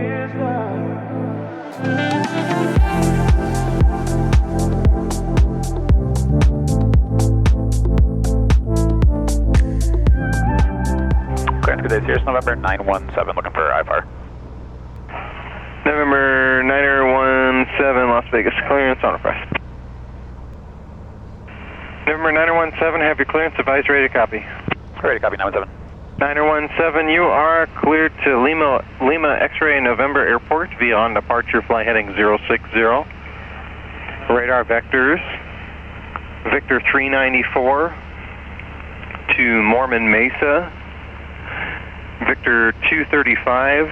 Clearance, good day, Cirrus, November 917, looking for IFR. November 917, Las Vegas, clearance on request. November 917, have your clearance, advise ready to copy. Ready to copy, 917. 917, you are cleared to Lima X-Ray November Airport via on departure flight heading 060. Radar vectors, Victor 394 to Mormon Mesa, Victor 235,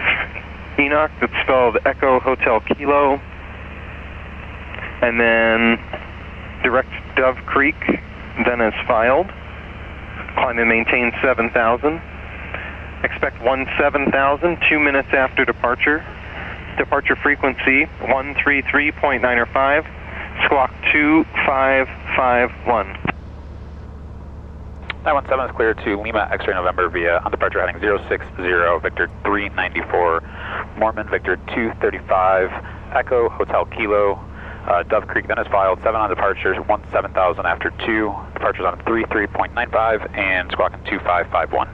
Enoch, that's spelled Echo Hotel Kilo, and then direct Dove Creek, then as filed. Climb and maintain 7,000. Expect 17,000, 2 minutes after departure. Departure frequency 133.905, squawk 2551. 917 is cleared to Lima X-Ray November via on departure heading 060, Victor 394, Mormon Victor 235, Echo Hotel Kilo, Dove Creek, then is filed, 7 on departure, 17,000 after 2, departures on 33.95, and squawking 2551.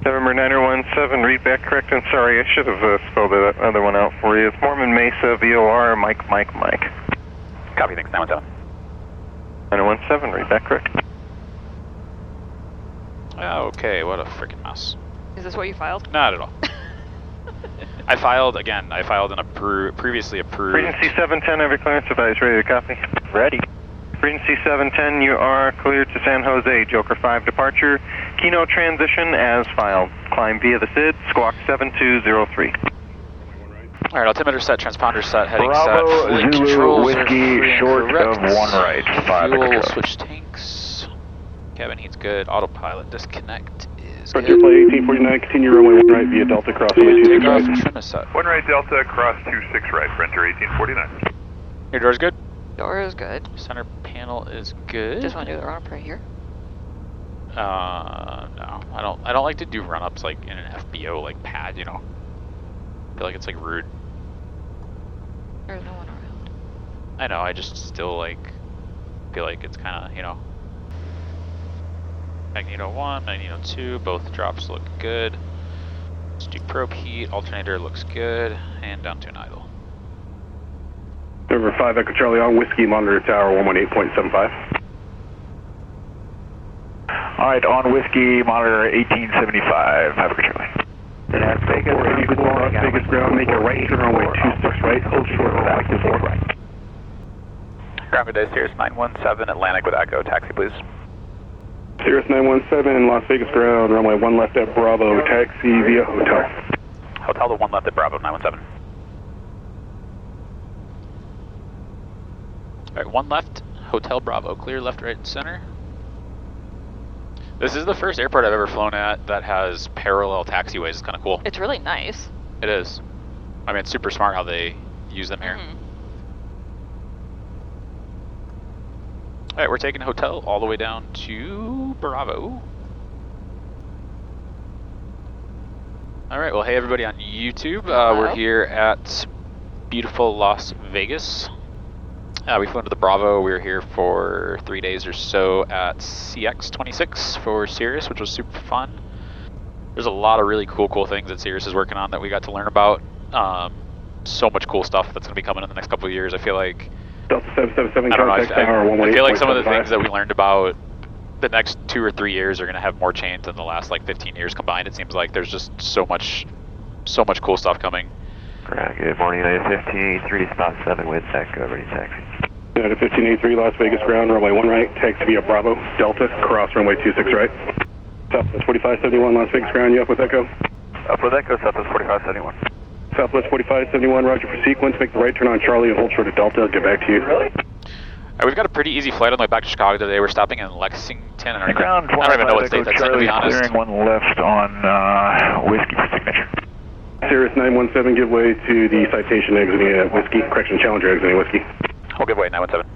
November 917, read back correct, and sorry, I should have spelled that other one out for you. It's Mormon Mesa, VOR, Mike. Copy, thanks, 917. 917, read back correct. Okay, what a freaking mess. Is this what you filed? Not at all. I filed in a previously approved... Regency 710, have your clearance, advise ready to copy. Ready. Regency 710, you are cleared to San Jose, Joker 5 departure, Kino transition as filed. Climb via the SID, squawk 7203. Alright, altimeter set, transponder set, heading Bravo, set, flight Zulu, controls whiskey, are short correct. of 1 right, 5 Fuel, control. switch tanks, cabin heat's good, autopilot disconnect is Frontier good. flight 1849, continue runway 1 right via Delta cross runway 26 Takeoff right. and trim is set. 1 right Delta, cross 26 right, Frontier 1849. Your door's good? Door is good. Center panel is good. Just want to do the run up right here. No, I don't like to do run-ups like in an FBO like pad, you know. I feel like it's like rude. There's no one around. I know, I just still like feel like it's kind of, you know. Magneto 1, Magneto 2, both drops look good. Let's do probe heat, alternator looks good, and down to an idle. November 5 Echo Charlie on whiskey, monitor tower 118.75. Alright, on whiskey, monitor 1875, have a good Charlie. Las Vegas, 484 Las Vegas ground, make a right turn runway 26 right, hold short of back to 4 right. Ground good day, Cirrus 917, Atlantic with Echo, taxi please. Cirrus 917, Las Vegas ground, runway 1 left at Bravo, taxi via hotel. Hotel to 1 left at Bravo, 917. Alright, 1 left, Hotel Bravo, clear left, right, and center. This is the first airport I've ever flown at that has parallel taxiways. It's kind of cool. It's really nice. It is. I mean, it's super smart how they use them here. Alright, we're taking hotel all the way down to Bravo. Alright, well hey everybody on YouTube. We're here at beautiful Las Vegas. We flew into the Bravo. We were here for 3 days or so at CX2026 for Cirrus, which was super fun. There's a lot of really cool things that Cirrus is working on that we got to learn about. So much cool stuff that's going to be coming in the next couple of years. I feel like, Delta 777, I don't know, contact tower 118.75. I feel like some of the things that we learned about the next 2 or 3 years are going to have more change than the last like 15 years combined. It seems like there's just so much cool stuff coming. Good morning, United 1583, spot 7 with Echo, ready taxi. United 1583, Las Vegas ground, runway 1 right, taxi via Bravo, Delta, cross runway 26 right. Southwest 4571, Las Vegas ground, you up with Echo? Up with Echo, Southwest 4571. Southwest 4571, roger for sequence, make the right turn on Charlie and hold short of Delta, I'll get back to you. Alright, we've got a pretty easy flight on the way back to Chicago today. We're stopping in Lexington. I don't even know what state that's in, to be honest. Clearing 1 left on whiskey for signature. Cirrus 917, give way to the citation exiting at Whiskey, correction, Challenger exiting Whiskey. We'll give way, 917.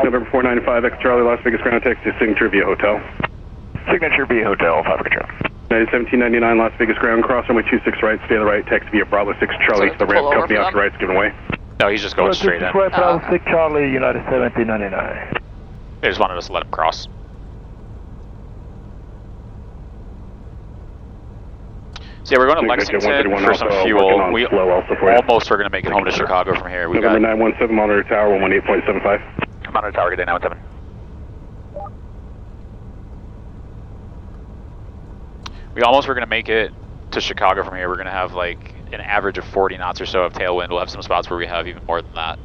November 495, Echo Charlie, Las Vegas ground, taxi to signature via hotel. Signature B Hotel, 5 control. 1799 Las Vegas ground, cross runway 26 right, stay on the right, taxi via Bravo 6 Charlie, So the ramp pull over company for after them? right's given away. No, he's just going straight in. Square Bravo okay. 6 Charlie, United 1799. They just wanted us to let him cross. So yeah, we're going to Lexington for some fuel. We almost were going to make it home to Chicago from here. We November got 917 monitor tower 118.75. Monitor tower, good day, 917. We almost were going to make it to Chicago from here. We're going to have like an average of 40 knots or so of tailwind. We'll have some spots where we have even more than that.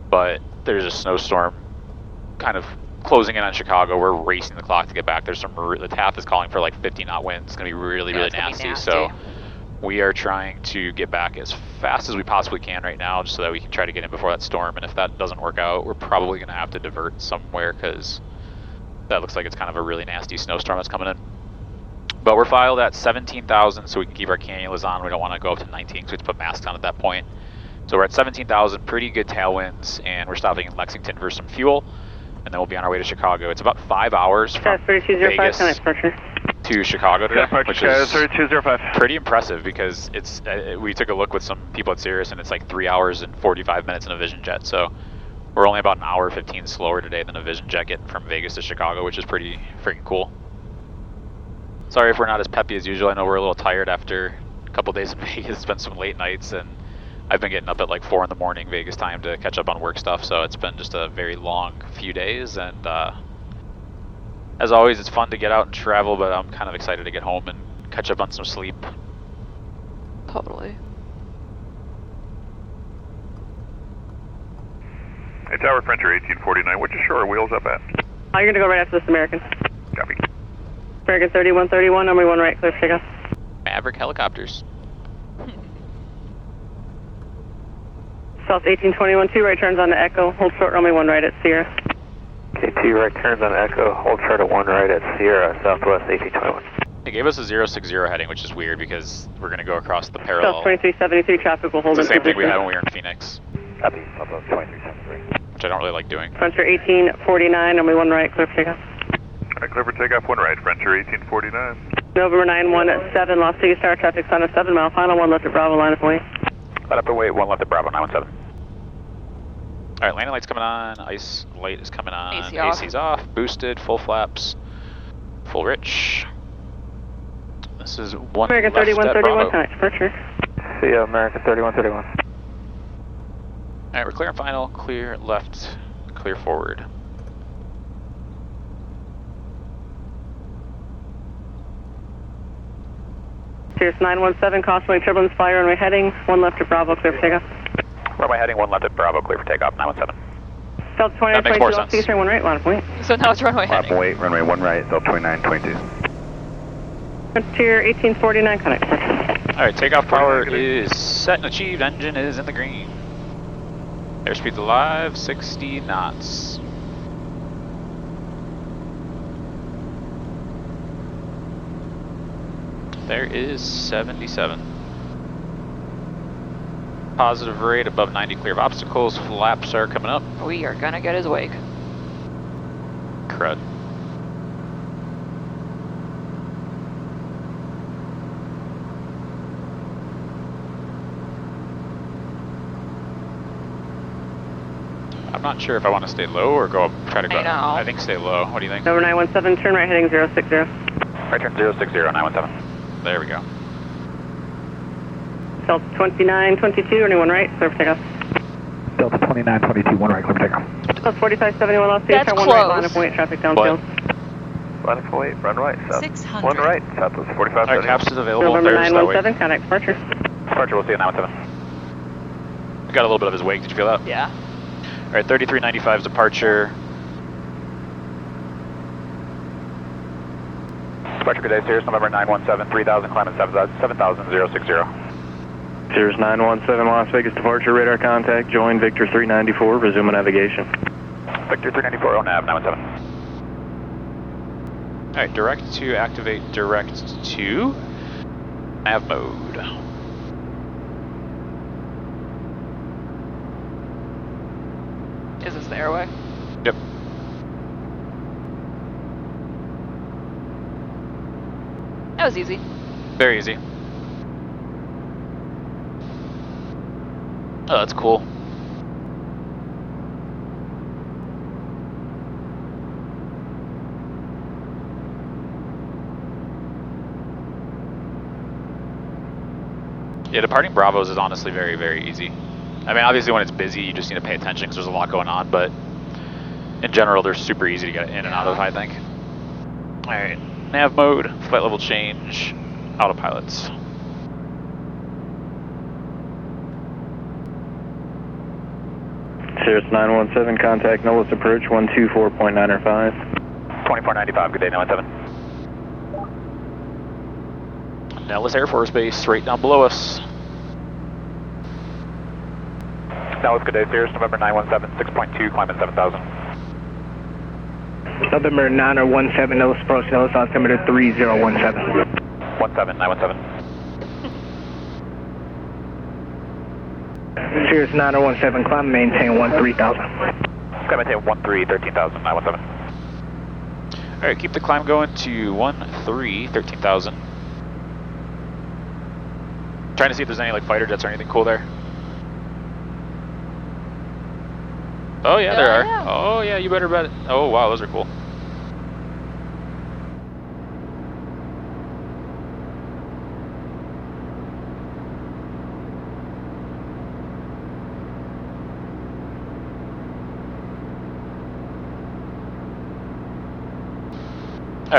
But there's a snowstorm kind of closing in on Chicago. We're racing the clock to get back. There's the TAF is calling for like 50 knot winds. It's going to be really nasty. So we are trying to get back as fast as we possibly can right now, just so that we can try to get in before that storm. And if that doesn't work out, we're probably going to have to divert somewhere, because that looks like it's kind of a really nasty snowstorm that's coming in. But we're filed at 17,000, so we can keep our cannulas on. We don't want to go up to 19, so we have to put masks on at that point. So we're at 17,000, pretty good tailwinds, and we're stopping in Lexington for some fuel, and then we'll be on our way to Chicago. It's about 5 hours from Vegas to Chicago today, which is 3205. pretty impressive, because it's we took a look with some people at Cirrus, and it's like 3 hours and 45 minutes in a Vision jet. So we're only about an hour 15 slower today than a Vision jet getting from Vegas to Chicago, which is pretty freaking cool. Sorry if we're not as peppy as usual. I know we're a little tired after a couple days in Vegas. It's been some late nights, and I've been getting up at like 4 in the morning Vegas time to catch up on work stuff, so it's been just a very long few days, and as always, it's fun to get out and travel, but I'm kind of excited to get home and catch up on some sleep. Totally. Hey, Tower Frontier 1849, what'd you show our wheels up at? You're going to go right after this American. Copy. American 3131, number 1 right, clear for takeoff. Maverick helicopters. South 1821, 2 right turns on to Echo, hold short runway 1 right at Sierra. Okay, 2 right turns on Echo, hold short at 1 right at Sierra, Southwest 1821. They gave us a 060 heading, which is weird because we're going to go across the parallel. South 2373, traffic will hold It's the in same thing we position. had when we were in Phoenix, Copy, above 2373. which I don't really like doing. Frontier 1849, number 1 right, clear for takeoff. All right, clear for takeoff, 1 right, Frontier 1849. November 917, Las Vegas Star traffic's on a 7 mile final, 1 left at Bravo, line of way. Let up and wait, 1 left at Bravo, 917. Alright, landing light's coming on, ice light is coming on, AC off. AC's off, boosted, full flaps, full rich. This is 1 American left at 3131, Bravo. connect departure. See ya, American 3131. Alright, we're clear on final, clear left, clear forward. Cirrus 917, cautionary turbulence, fire runway heading, 1 left at Bravo, clear for takeoff. Runway heading, 1 left at Bravo, clear for takeoff, 917. South That makes more 2922, Las sense. Vegas Star 1 right, line of way. So now it's runway heading. wait, runway 1 right, South 2922. Frontier 1849, connect departure. Alright, takeoff power is set and achieved, engine is in the green. Airspeed's alive, 60 knots. There is 77. Positive rate above 90 clear of obstacles, flaps are coming up. We are gonna get his wake. Crud. I'm not sure if I want to stay low or go up, try to go. I know. I think stay low. What do you think? November 917, turn right heading 060. Right turn 060, 917. There we go. Delta 2922, anyone right, clear for takeoff. Delta 2922, 1 right, clear for takeoff. South 4571, Las Vegas That's Star 1 right, close. line of way, traffic downfield. Line of wait, run right, South. 600. 1 right, Southwest 4570. Alright, CAPS is available. November There's that way. 917, contact departure. Departure, we'll see you at 917. We got a little bit of his wake, did you feel that? Yeah. Alright, 3395's departure. Departure, good day, Cirrus, November 917, 3000, climbing 7000, 060. Cirrus 917, Las Vegas departure, radar contact, join Victor 394, resume navigation. Victor 394, ONAV, 917. Alright, direct to activate direct to nav mode. Is this the airway? Yep. Oh, was easy. Very easy. Oh, that's cool. Yeah, departing Bravos is honestly very, very easy. I mean, obviously when it's busy, you just need to pay attention because there's a lot going on, but in general, they're super easy to get in and out of, I think. All right, nav mode, flight level change, autopilots. Cirrus 917, contact Nullis approach 124.905. 2495, good day, 917. Nellis Air Force Base, right down below us. Nellis, good day, Cirrus, November 917, 6.2, climbing 7,000. November 917, Nellis approach, Nellis altimeter 3017. 17, 917. Cirrus 917, climb and maintain 13,000. Climb maintain 13, 13,000, 917. All right, keep the climb going to 13, 13,000. Trying to see if there's any like fighter jets or anything cool there. Oh yeah, there are. Yeah. Oh yeah, you better bet it. Oh wow, those are cool.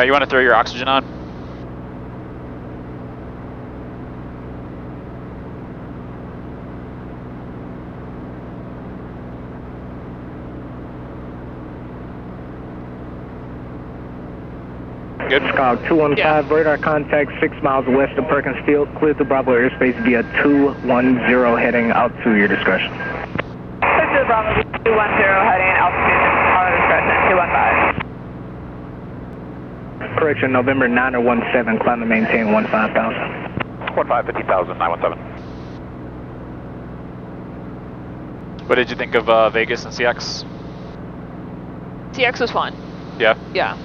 You want to throw your oxygen on? Good. Scout 215, Yeah. radar contact 6 miles west of Perkins Field, clear through Bravo airspace via 210 heading out to your discretion. Clear through Bravo 210 heading altitude on discretion 215. Correction, November 917, climb and maintain 15,000. 15, 15,000, 917. What did you think of Vegas and CX? TX was fun. Yeah. Yeah.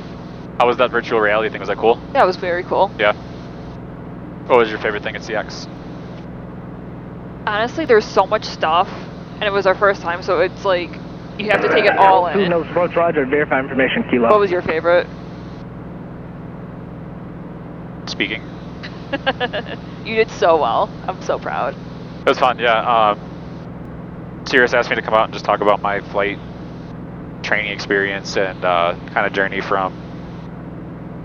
How was that virtual reality thing? Was that cool? That was very cool. Yeah. What was your favorite thing at CX? Honestly, there's so much stuff, and it was our first time, so it's like, you have to take it all Two in. notes, approach, roger, verify information, kilo. What was your favorite? Speaking. You did so well. I'm so proud. It was fun, yeah. Cirrus asked me to come out and just talk about my flight training experience and kind of journey from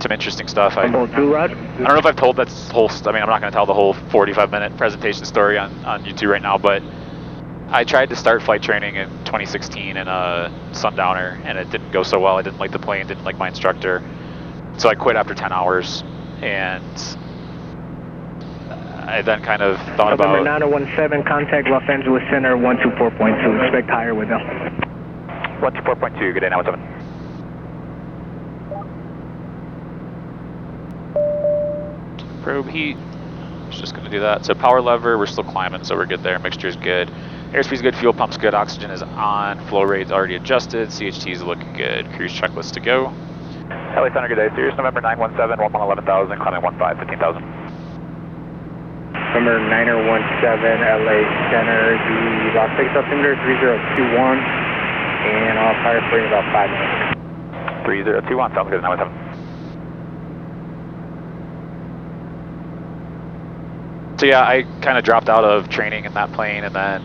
some interesting stuff. I don't know if I've told that whole, I mean, I'm not going to tell the whole 45-minute presentation story on YouTube right now, but I tried to start flight training in 2016 in a Sundowner, and it didn't go so well. I didn't like the plane, didn't like my instructor, so I quit after 10 hours, and I then kind of thought about... November 917, contact Los Angeles Center 124.2, expect higher with them. 124.2, good day, 917. Probe heat, just going to do that. So power lever, we're still climbing, so we're good there. Mixture's good. Airspeed's good, fuel pump's good, oxygen is on, flow rate's already adjusted, CHT's looking good, cruise checklist to go. LA Center, good day, Cirrus, November 917, 11,000, climbing 15, 15,000. November 917, LA Center, the Las Vegas altimeter 3021, and I'll fire for you in about 5 minutes. 3021, sounds good, 917. So yeah, I kind of dropped out of training in that plane, and then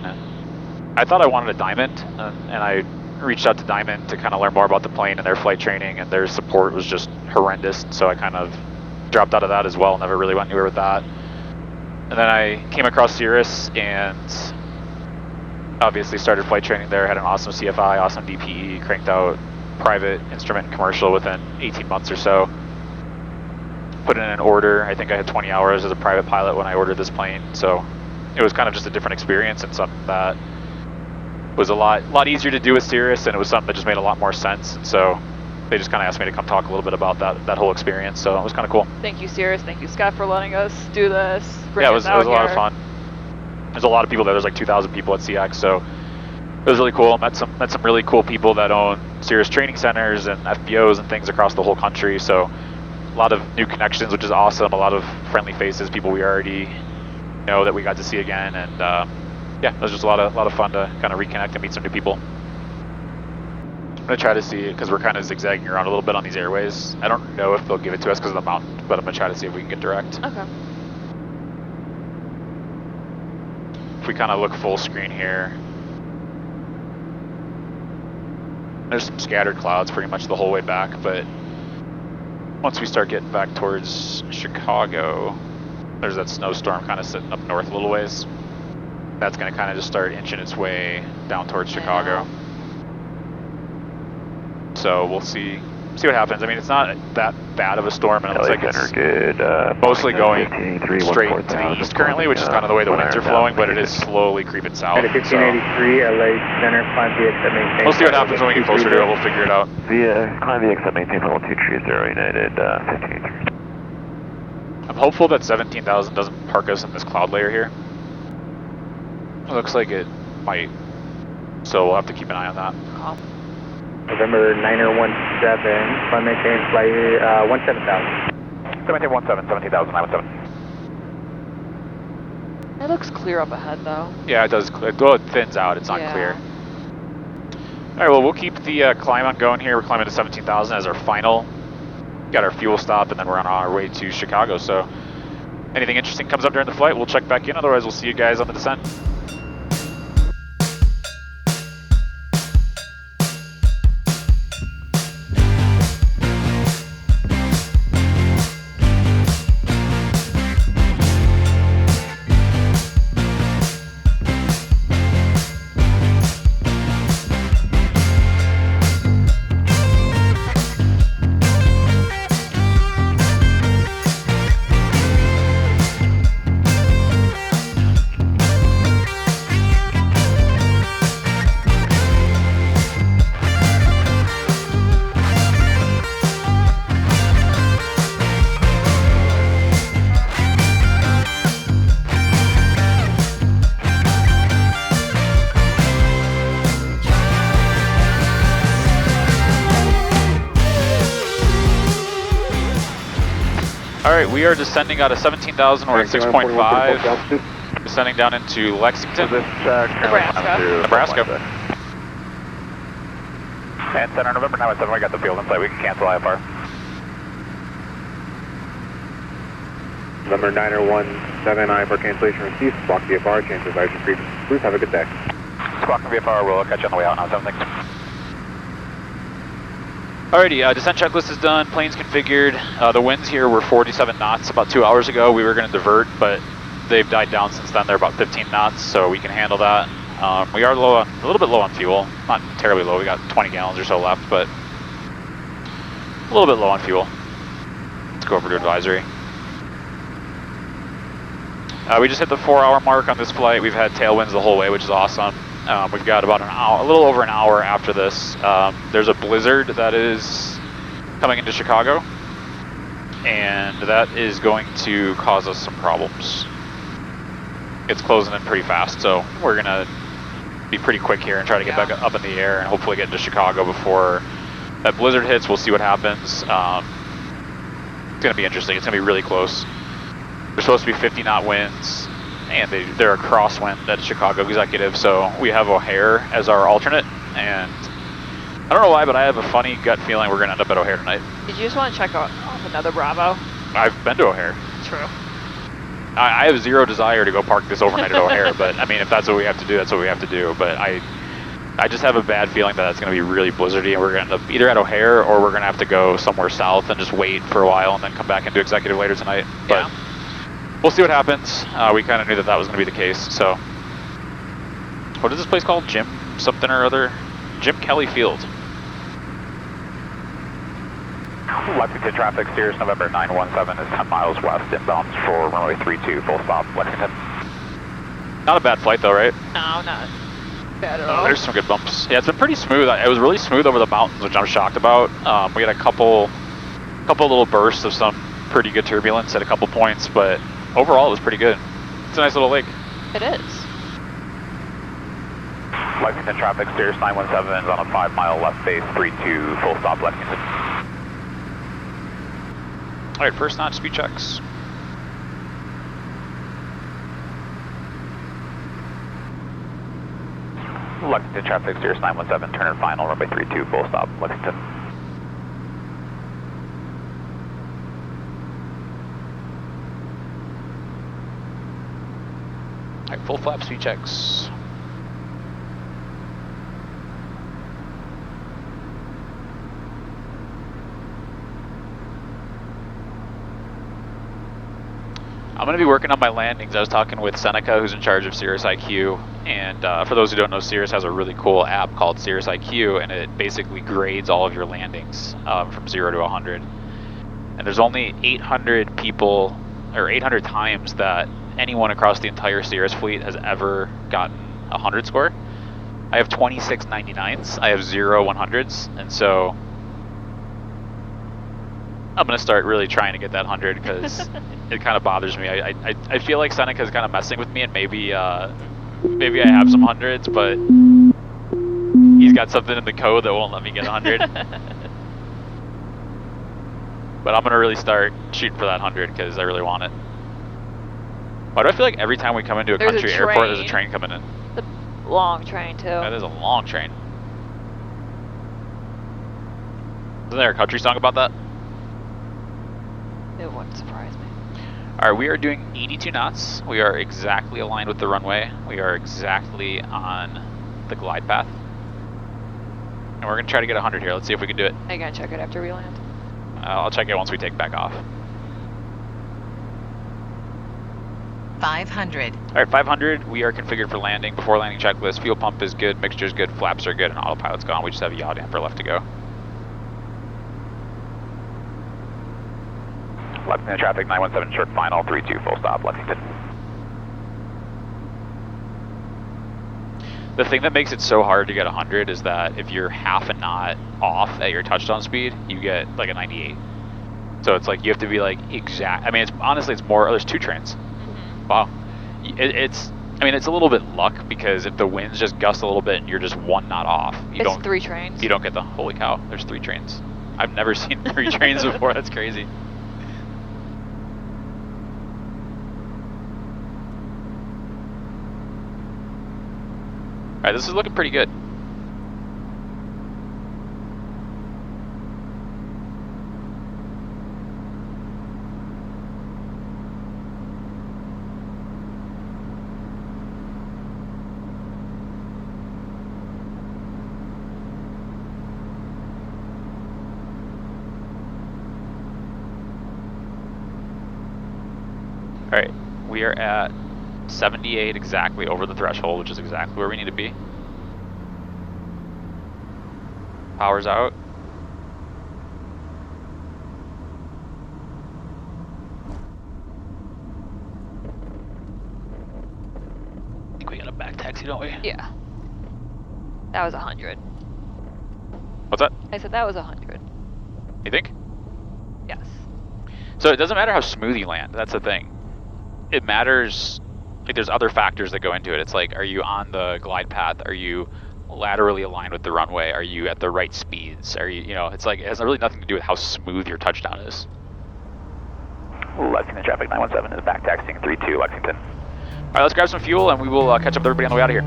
I thought I wanted a Diamond, and I reached out to Diamond to kind of learn more about the plane and their flight training, and their support was just horrendous, so I kind of dropped out of that as well, never really went anywhere with that. And then I came across Cirrus and obviously started flight training there, had an awesome CFI, awesome DPE, cranked out private instrument and commercial within 18 months or so. Put in an order. I think I had 20 hours as a private pilot when I ordered this plane, so it was kind of just a different experience and something that was a lot easier to do with Cirrus, and it was something that just made a lot more sense, and so they just kind of asked me to come talk a little bit about that whole experience, so it was kind of cool. Thank you, Cirrus. Thank you, Scott, for letting us do this. Yeah, it was a lot of fun. There's a lot of people there. There's like 2,000 people at CX, so it was really cool. Met some really cool people that own Cirrus training centers and FBOs and things across the whole country, so A lot of new connections, which is awesome. A lot of friendly faces, people we already know that we got to see again, and yeah, it was just a lot of fun to kind of reconnect and meet some new people. I'm gonna try to see, because we're kind of zigzagging around a little bit on these airways. I don't know if they'll give it to us because of the mountain, but I'm gonna try to see if we can get direct. Okay. If we kind of look full screen here, there's some scattered clouds pretty much the whole way back, but once we start getting back towards Chicago, there's that snowstorm kind of sitting up north a little ways. That's going to kind of just start inching its way down towards Chicago. So we'll see what happens. I mean, it's not that bad of a storm, and it looks like it's mostly going straight to the east currently, which is kind of the way the winds are flowing, but it is slowly creeping south. 1583, LA Center, climb VX at maintain. We'll see what happens when we get closer to it. We'll figure it out. Climb VX at maintain, 1230 United, 1583. I'm hopeful that 17,000 doesn't park us in this cloud layer here. It looks like it might, so we'll have to keep an eye on that. November 9er17, climb maintain, flight 17,000. 17,000, 917. It looks clear up ahead though. Yeah, it does. Well, it thins out. It's not clear. All right, well, we'll keep the climb on going here. We're climbing to 17,000 as our final. Got our fuel stop, and then we're on our way to Chicago. So anything interesting comes up during the flight, we'll check back in. Otherwise, we'll see you guys on the descent. Alright, we are descending out of 17,000, we're at 6.5, descending down into Lexington, Nebraska. And center, November 917, we got the field in sight, we can cancel IFR. November 9er17, IFR cancellation received, squawk VFR, change advisory frequency. Bruce, have a good day. Squawk from VFR, we'll catch you on the way out now, 76. Alrighty, descent checklist is done, plane's configured. The winds here were 47 knots about 2 hours ago. We were going to divert, but they've died down since then. They're about 15 knots, so we can handle that. We are low on, a little bit low on fuel. Not terribly low, we got 20 gallons or so left, but a little bit low on fuel. Let's go over to advisory. We just hit the 4-hour mark on this flight. We've had tailwinds the whole way, which is awesome. We've got about an hour, a little over an hour after this. There's a blizzard that is coming into Chicago, and that is going to cause us some problems. It's closing in pretty fast, so we're gonna be pretty quick here and try to get back up in the air and hopefully get into Chicago before that blizzard hits. We'll see what happens. It's gonna be interesting. It's gonna be really close. There's supposed to be 50 knot winds, and they're a crosswind at Chicago Executive, so we have O'Hare as our alternate, and I don't know why, but I have a funny gut feeling we're going to end up at O'Hare tonight. Did you just want to check off another Bravo? I've been to O'Hare. True. I have zero desire to go park this overnight at O'Hare, but I mean, if that's what we have to do, that's what we have to do, but I just have a bad feeling that it's going to be really blizzardy, and we're going to end up either at O'Hare or we're going to have to go somewhere south and just wait for a while and then come back and do Executive later tonight. But we'll see what happens. We kind of knew that was going to be the case, so. What is this place called? Jim something or other? Jim Kelly Field. Lexington traffic, Cirrus November 917 is 10 miles west, inbound for runway 32, full stop, Lexington. Not a bad flight though, right? No, not bad at all. There's some good bumps. Yeah, it's been pretty smooth. It was really smooth over the mountains, which I'm shocked about. We had a couple little bursts of some pretty good turbulence at a couple points, but overall it was pretty good. It's a nice little lake. It is. Lexington traffic, Cirrus 917 is on a 5-mile left base, 32, full stop, Lexington. Alright, first notch speed checks. Lexington traffic, Cirrus 917, turn and final, runway 32, full stop, Lexington. Alright, full flap speed checks. I'm going to be working on my landings. I was talking with Seneca, who's in charge of Cirrus IQ, and for those who don't know, Cirrus has a really cool app called Cirrus IQ, and it basically grades all of your landings from 0 to 100. And there's only 800 people, or 800 times that anyone across the entire Cirrus fleet has ever gotten a 100 score. I have 26 99s, I have 0 100s, and so I'm going to start really trying to get that 100 because it kind of bothers me. I feel like Seneca's kind of messing with me, and maybe I have some 100s, but he's got something in the code that won't let me get 100. But I'm going to really start shooting for that 100 because I really want it. Why do I feel like every time we come into a country airport, there's a train coming in? The long train, too. That is a long train. Isn't there a country song about that? It wouldn't surprise me. Alright, we are doing 82 knots. We are exactly aligned with the runway. We are exactly on the glide path. And we're going to try to get 100 here. Let's see if we can do it. Are you going to check it after we land? I'll check it once we take back off. 500. Alright, 500. We are configured for landing. Before landing checklist, fuel pump is good, mixture is good, flaps are good, and autopilot's gone. We just have a yaw damper left to go. Lexington traffic, 917, short final, 32, full stop, Lexington. The thing that makes it so hard to get 100 is that if you're half a knot off at your touchdown speed, you get like a 98. So it's like you have to be like exact. I mean, honestly, it's more. There's 2 trains. Mm-hmm. Wow. It's a little bit luck because if the winds just gust a little bit and you're just 1 knot off, It's 3 trains. You don't get the holy cow. There's 3 trains. I've never seen 3 trains before. That's crazy. Alright, this is looking pretty good. Alright, we are at 78 exactly over the threshold, which is exactly where we need to be. Power's out. I think we got a back taxi, don't we? Yeah. That was 100. What's that? I said that was 100. You think? Yes. So it doesn't matter how smooth you land, that's the thing. It matters, like there's other factors that go into it. It's like, are you on the glide path? Are you laterally aligned with the runway? Are you at the right speeds? Are you know, it's like, it has really nothing to do with how smooth your touchdown is. Lexington traffic, 917 is back taxiing 32, Lexington. Alright, let's grab some fuel and we will catch up with everybody on the way out of here.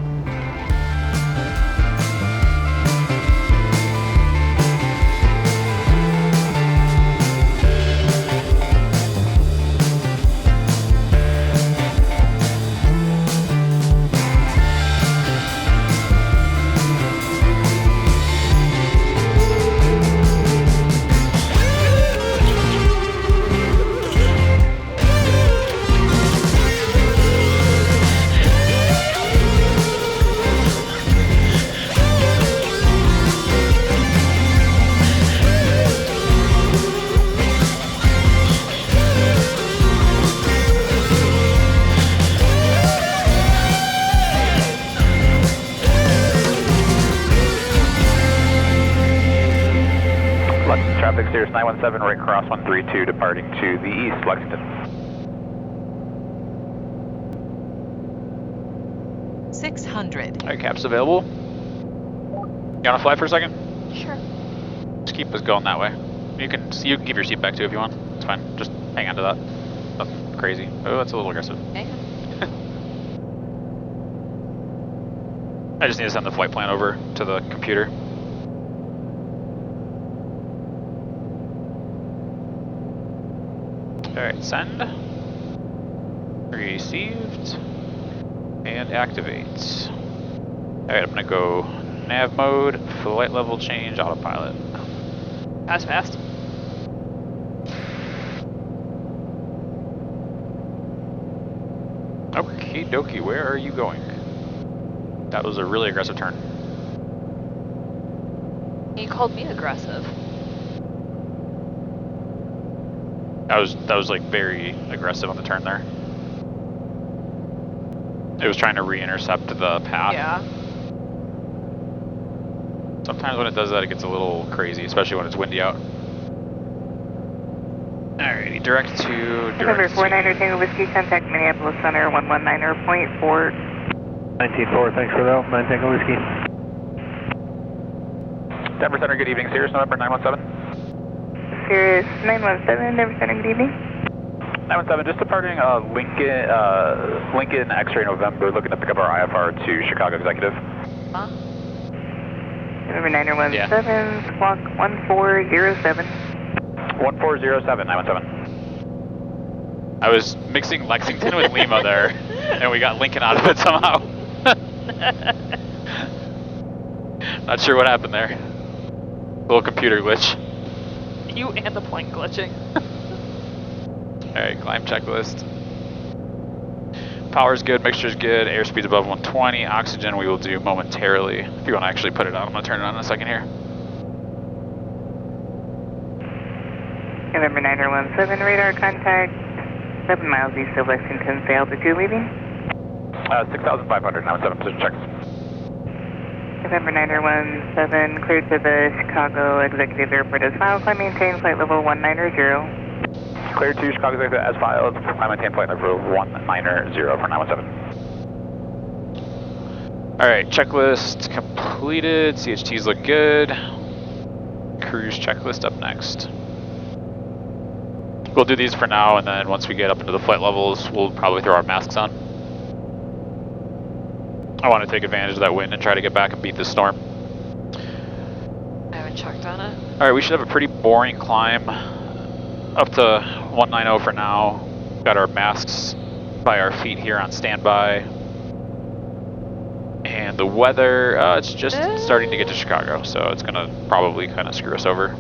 Cirrus 917, right cross 132, departing to the east, Lexington. 600. Alright, caps available. You wanna fly for a second? Sure. Just keep us going that way. You can give your seat back too if you want. It's fine. Just hang on to that. Nothing crazy. Oh, that's a little aggressive. Hang on. I just need to send the flight plan over to the computer. Alright, send. Received. And activate. Alright, I'm gonna go nav mode, flight level change, autopilot. That's fast. Okie dokie, where are you going? That was a really aggressive turn. He called me aggressive. That was like very aggressive on the turn there. It was trying to re-intercept the path. Yeah. Sometimes when it does that, it gets a little crazy, especially when it's windy out. Alrighty, direct to... November 49er Tango Whiskey, contact Minneapolis Center 119.4. 19-4, thanks for that, 9 Tango Whiskey. Denver Center, good evening. Cirrus November 917. Cirrus 917, Denver Center, good evening. 917, just departing Lincoln X-ray November, looking to pick up our IFR to Chicago Executive. Huh? November 917, squawk 1407. 1407, 917. I was mixing Lexington with Lima there, and we got Lincoln out of it somehow. Not sure what happened there. Little computer glitch. You and the plane glitching. Alright, climb checklist. Power's good, mixture's good, airspeed's above 120, oxygen we will do momentarily. If you want to actually put it on, I'm going to turn it on in a second here. November 917, radar contact 7 miles east of Lexington, say altitude leaving. 6,500, 917, position checks. November 917, cleared to the Chicago Executive Airport as filed, climb maintain flight level 190. Cleared to Chicago Executive as filed, climb maintain flight level 190 for 917. Alright, checklist completed, CHTs look good. Cruise checklist up next. We'll do these for now, and then once we get up into the flight levels, we'll probably throw our masks on. I want to take advantage of that wind and try to get back and beat this storm. I haven't checked on it. Alright, we should have a pretty boring climb up to 190 for now. Got our masks by our feet here on standby. And the weather, it's just starting to get to Chicago, so it's going to probably kind of screw us over.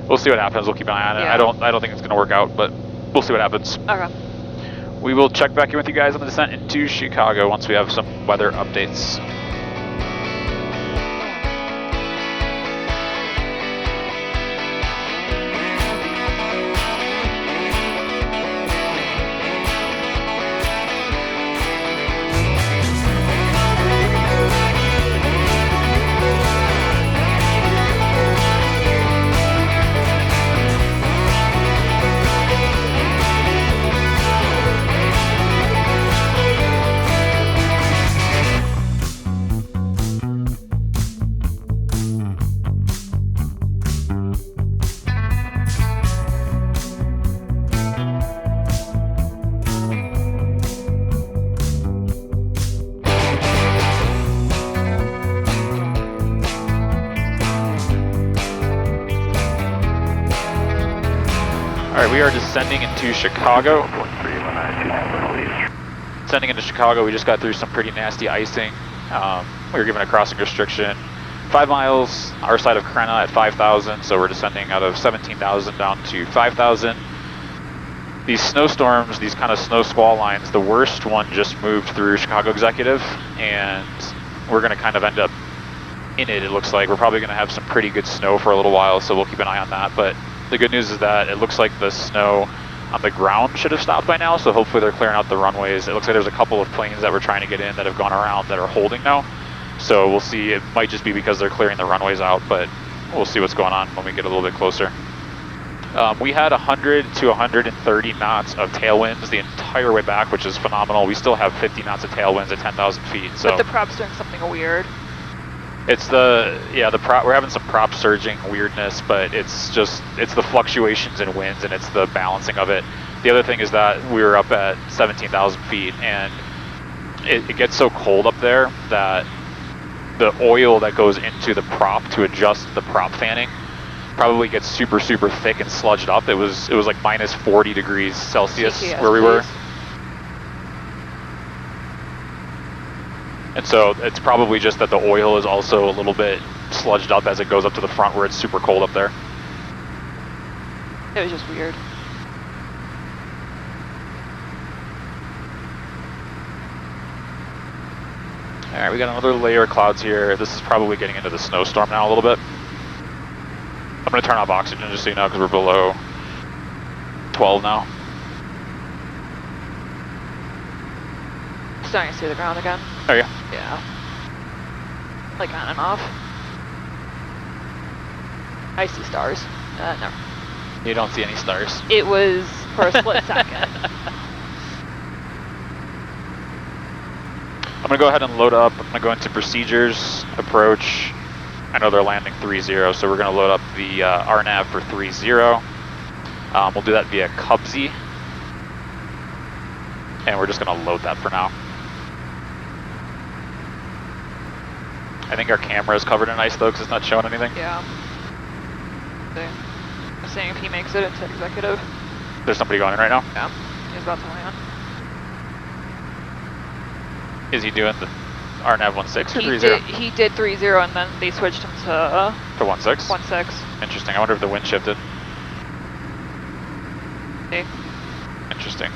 We'll see what happens. We'll keep an eye on it. Yeah. I don't think it's going to work out, but we'll see what happens. Okay. We will check back in with you guys on the descent into Chicago once we have some weather updates. Alright, we are descending into Chicago. Descending into Chicago, we just got through some pretty nasty icing. We were given a crossing restriction. 5 miles, our side of Krenna at 5,000, so we're descending out of 17,000 down to 5,000. These snowstorms, these kind of snow squall lines, the worst one just moved through Chicago Executive, and we're going to kind of end up in it, it looks like. We're probably going to have some pretty good snow for a little while, so we'll keep an eye on that. But the good news is that it looks like the snow on the ground should have stopped by now, so hopefully they're clearing out the runways. It looks like there's a couple of planes that we're trying to get in that have gone around that are holding now. So we'll see. It might just be because they're clearing the runways out, but we'll see what's going on when we get a little bit closer. We had 100 to 130 knots of tailwinds the entire way back, which is phenomenal. We still have 50 knots of tailwinds at 10,000 feet. So. But the prop's doing something weird. It's the prop. We're having some prop surging weirdness, but it's the fluctuations in winds and it's the balancing of it. The other thing is that we were up at 17,000 feet and it gets so cold up there that the oil that goes into the prop to adjust the prop fanning probably gets super thick and sludged up. It was like minus 40 degrees Celsius CTS, where we were. please. And so it's probably just that the oil is also a little bit sludged up as it goes up to the front where it's super cold up there. It was just weird. Alright, we got another layer of clouds here. This is probably getting into the snowstorm now a little bit. I'm going to turn off oxygen just so you know because we're below 12 now. Starting to see the ground again. Oh yeah? Yeah. Like on and off. I see stars. No. You don't see any stars. It was for a split second. I'm going to go ahead and load up. I'm going to go into procedures, approach. I know they're landing 3-0, so we're going to load up the RNAV for 3-0. We'll do that via Cubsy. And we're just going to load that for now. I think our camera is covered in ice though, because it's not showing anything. Yeah. I'm seeing if he makes it into executive. There's somebody going in right now? Yeah. He's about to land. Is he doing the RNAV 16 or 3-0? He did 3-0 and then they switched him to 1-6? 1-6. Interesting. I wonder if the wind shifted. Okay. Interesting.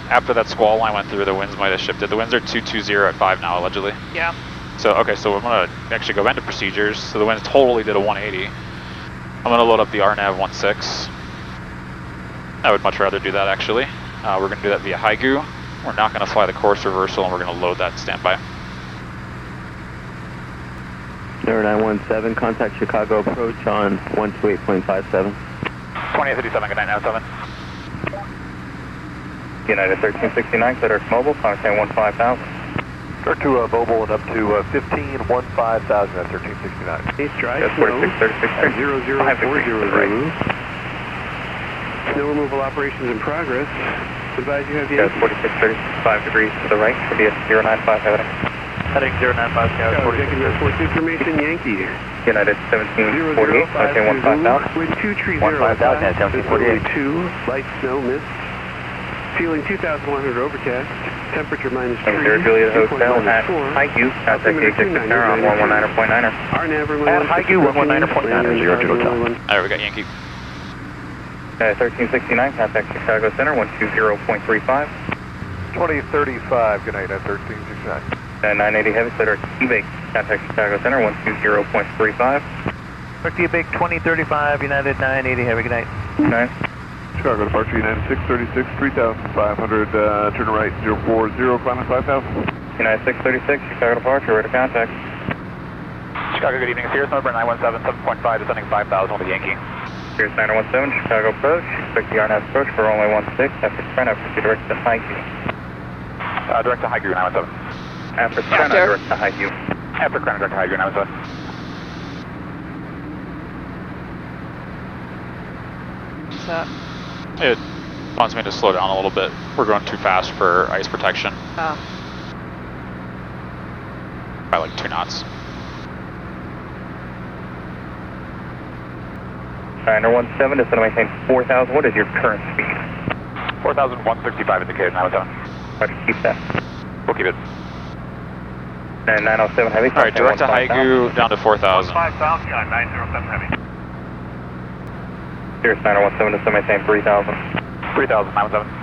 After that squall line went through, the winds might have shifted. The winds are 220 at 5 now, allegedly. Yeah. So, okay, so I'm going to actually go into procedures. So the wind totally did a 180. I'm going to load up the RNAV 16. I would much rather do that, actually. We're going to do that via Haigu. We're not going to fly the course reversal, and we're going to load that standby. Number 917, contact Chicago approach on 128.57. 2857, good night, 97. United 1369, clear to mobile, contact 15,000. Start to mobile and up to 15,000 at 1369. East drive, That's snow, 4636, 0040 Zulu. Snow removal operations in progress. Advise you have the... That's 4635 degrees to the right, should be at 095 heading. Heading 095, Executive Force information, Yankee. United 1748, contact 15,000. Wind 230, 15,000 at 1748. 2, light snow, mist. Feeling 2,100 overcast. Temperature minus 3. Zero Juliet Hotel at Haigu, contact the executive center on 119.9er. RNAV At Haigu, 119.9er, Zero Juliet Hotel. Alright, we got Yankee. 1369, contact Chicago Center, 120.35. 2035, good night at 1369. 980 heavy, clear to Quebec, contact Chicago Center, 120.35. Quebec 2035, United 980 heavy, good night. 9. Chicago departure, United 636, 3,500, turn right, 040, climbing 5,000. United 636, Chicago departure, ready to contact. Chicago, good evening. Cirrus number 917, 7.5, descending 5,000 with a Yankee. Cirrus 917, Chicago approach, expect the RNAV approach for only 16, after China, proceed direct to Haigu. Direct to Haigu, 917. After China, direct to Haigu. After China, direct to Haigu, 917. What's that? It wants me to slow down a little bit. We're going too fast for ice protection. Oh. By like 2 knots. China 17, descend to maintain 4,000. What is your current speed? 4,165 indicated, 917. Try to keep that. We'll keep it. And 907 heavy. Alright, direct to Haigu down to 4,000. 5,000, yeah, 907 heavy. Cirrus 917, descend to maintain 3,000. 3,000, 917.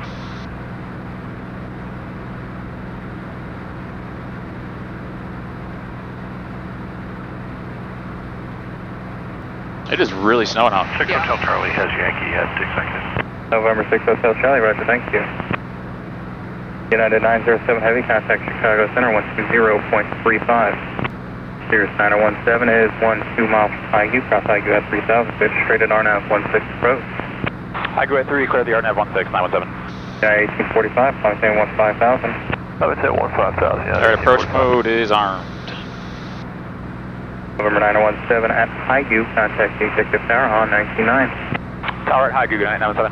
It is really snowing out. 6 Hotel Charlie has Yankee at executive. November 6 Hotel Charlie, roger, thank you. United 907 heavy, contact Chicago Center, 120.35. Cirrus 917 is 12 miles from Haigu, cross Haigu at 3,000, pitch straight at RNAV 16 approach. Haigu at 3, clear the RNAV 16, 917. Sky 1845, contact 15,000. I would say 15,000, yeah. Alright, approach mode is armed. November 917 at Highview, contact the executive tower on 199. Tower at Highview, good night, 917.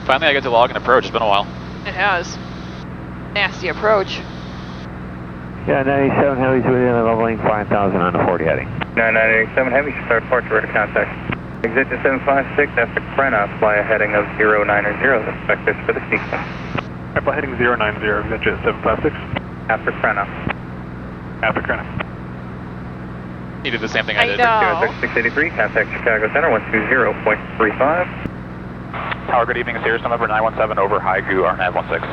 Finally I get to log and approach, it's been a while. It has. Nasty approach. Yeah, 97 Heavy's within the leveling 5,000 on the 40 heading. 9987 Heavy, start departure rate of contact. Exit to 756 after Krenna, fly a heading of 090, expect this for the sequence. Fly heading 090, exit 756. After Krenna. After Krenna. He did the same thing I did. know. 683, contact Chicago Center, 120.35. Tower, good evening, Cirrus November 917 over Highview, RNAV 16.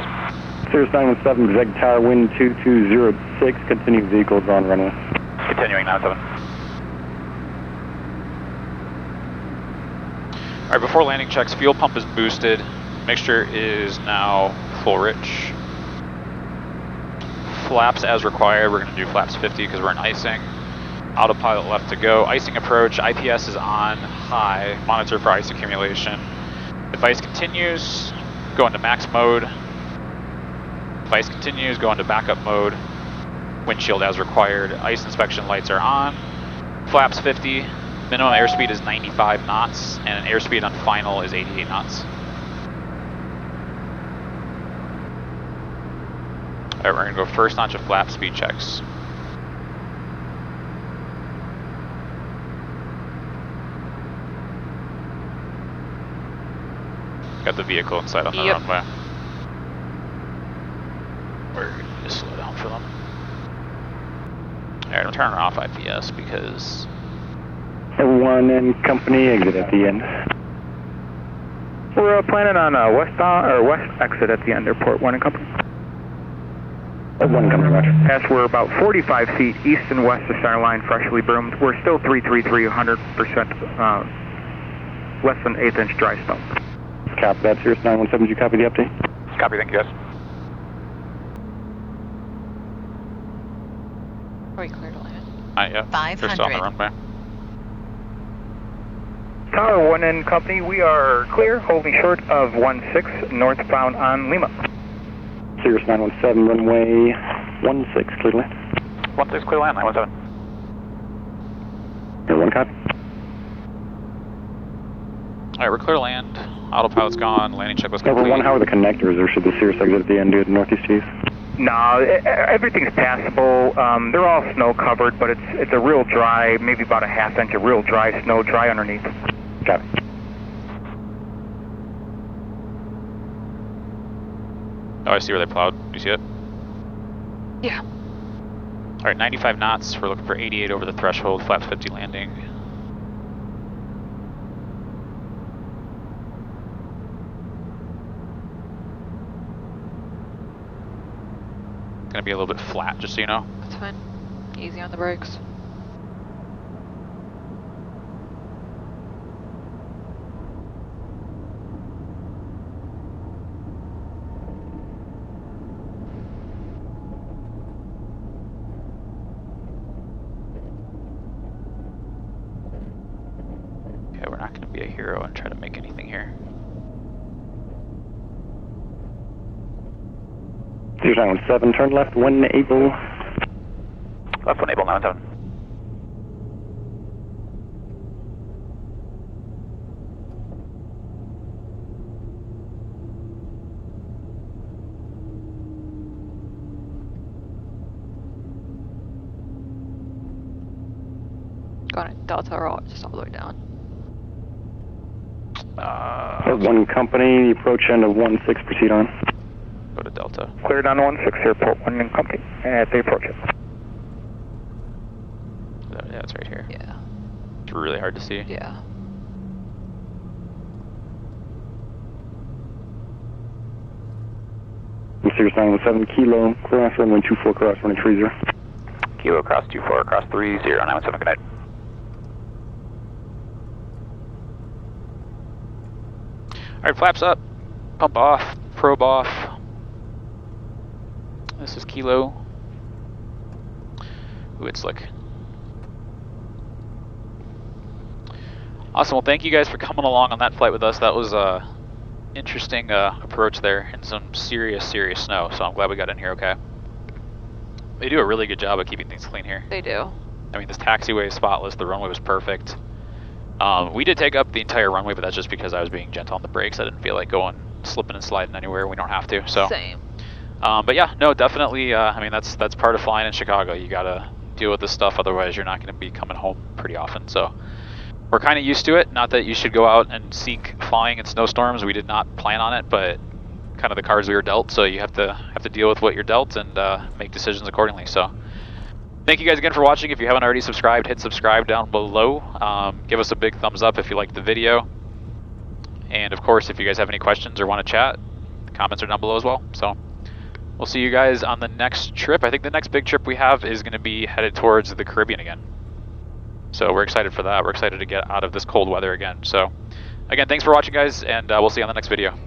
Cirrus 917, executive tower, wind 2206, continuing vehicles on runway. Continuing 97. Alright, before landing checks, fuel pump is boosted. Mixture is now full rich. Flaps as required, we're going to do flaps 50 because we're in icing. Autopilot left to go. Icing approach, IPS is on high. Monitor for ice accumulation. If ice continues, go into max mode. If ice continues, go into backup mode. Windshield as required. Ice inspection lights are on. Flaps 50. Minimum airspeed is 95 knots, and an airspeed on final is 88 knots. Alright, we're going to go first notch of flap speed checks. Got the vehicle inside on the runway. We're going to slow down for them. Alright, I'm turning off IPS because... Everyone in company, exit at the end. We're planning on west exit at the end, airport 1 and company. One company, roger. As we're about 45 feet east and west of center line, freshly broomed. We're still 333, 100%, less than 1/8 inch dry snow. Copy that, Cirrus 917, did you copy the update? Copy, thank you guys. Are we clear to land? Yeah, they're still on the runway. Tower 1 and company, we are clear, holding short of 16 northbound on Lima. Cirrus 917, runway 16, clear to land. 16 clear land, 917. Here, one copy. Alright, we're clear to land. Autopilot's gone, landing check was complete. Number 1, how are the connectors, or should the Cirrus exit at the end due to the northeast cheese? No, everything's passable. They're all snow covered, but it's a real dry, maybe about a 1/2 inch of real dry snow, dry underneath. Got it. Oh, I see where they plowed. Do you see it? Yeah. Alright, 95 knots. We're looking for 88 over the threshold, flaps 50 landing. Gonna be a little bit flat, just so you know. That's fine. Easy on the brakes. Okay, we're not gonna be a hero and try to make anything here. Cirrus 917, turn left, 1 able. Left 1 able, 917. Going to Delta or just all the way down? 1 company, the approach end of 16, proceed on. Go to Delta. Cleared on 16, airport 1 and company, at the approach. Yeah, it's right here. Yeah. It's really hard to see. Yeah. Cirrus 917, kilo, cross runway 24, cross runway 30. Kilo cross 24, cross 30, 917, good night. Alright, flaps up. Pump off. Probe off. This is Kilo. Ooh, it's slick. Awesome, well thank you guys for coming along on that flight with us. That was interesting approach there and some serious snow, so I'm glad we got in here okay. They do a really good job of keeping things clean here. They do. I mean, this taxiway is spotless, the runway was perfect. We did take up the entire runway, but that's just because I was being gentle on the brakes. I didn't feel like slipping and sliding anywhere. We don't have to, so. Same. But yeah, no, definitely, I mean, that's part of flying in Chicago. You gotta deal with this stuff, otherwise you're not gonna be coming home pretty often, so. We're kind of used to it, not that you should go out and seek flying in snowstorms. We did not plan on it, but kind of the cards we were dealt, so you have to deal with what you're dealt and make decisions accordingly, so. Thank you guys again for watching. If you haven't already subscribed, hit subscribe down below. Give us a big thumbs up if you liked the video. And of course, if you guys have any questions or want to chat, the comments are down below as well. So we'll see you guys on the next trip. I think the next big trip we have is going to be headed towards the Caribbean again. So we're excited for that. We're excited to get out of this cold weather again. So again, thanks for watching guys, and we'll see you on the next video.